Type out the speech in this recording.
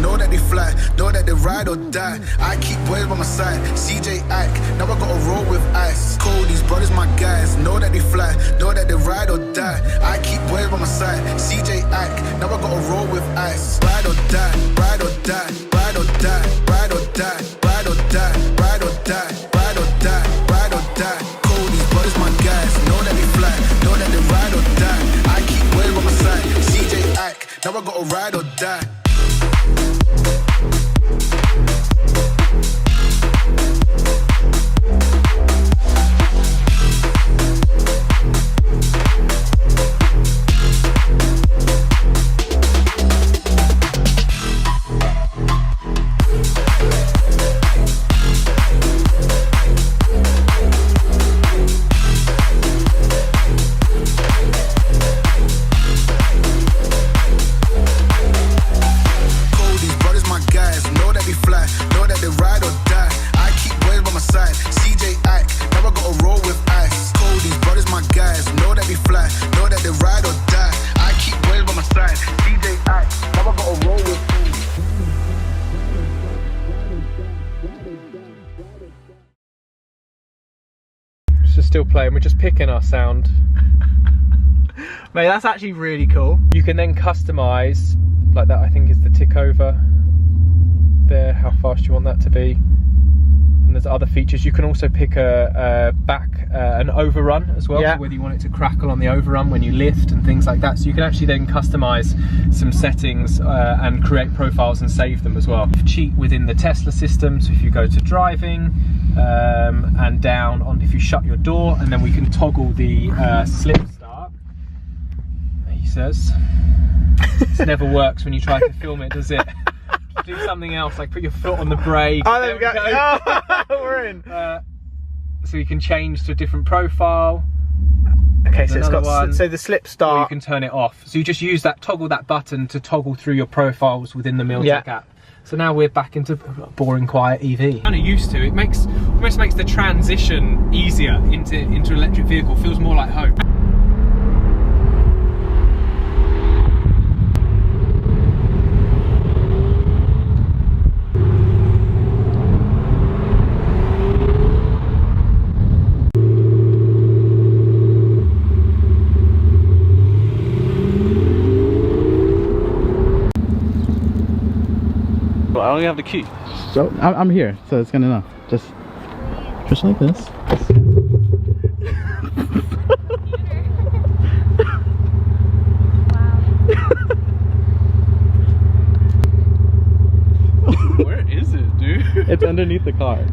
know that they fly, know that they ride or die. I keep boys by my side, CJ Ike, now I gotta roll with ice. Cody's brothers, my guys, know that they fly, know that they ride or die. I keep boys by my side, CJ Ike, now I gotta roll with ice. Ride or die, ride or die, ride or die, ride or die, ride or die, ride or die, ride or die, ride or die. Cody's brothers, my guys, know that they fly, know that they ride or die. I keep boys by my side, CJ Ike, now I gotta ride or die. Still playing, we're just picking our sound. Mate, that's actually really cool. You can then customize, like that I think is the tick over there, how fast you want that to be. And there's other features. You can also pick an overrun as well, yeah. So whether you want it to crackle on the overrun when you lift and things like that. So you can actually then customize some settings and create profiles and save them as well. Cheat within the Tesla system, so if you go to driving and down on, if you shut your door, and then we can toggle the slip start. He says this never works when you try to film it, does it? Do something else, like put your foot on the brake. Oh, there we go. Oh, we're in. So you can change to a different profile. Okay, so it's got so the slip start. Or you can turn it off. So you just use that, toggle that button to toggle through your profiles within the Milltek app. So now we're back into boring, quiet EV. Kind of used to. It almost makes the transition easier into electric vehicle. Feels more like home. I don't even have the key. So I'm here, so it's gonna know. Just like this. Where is it, dude? It's underneath the car.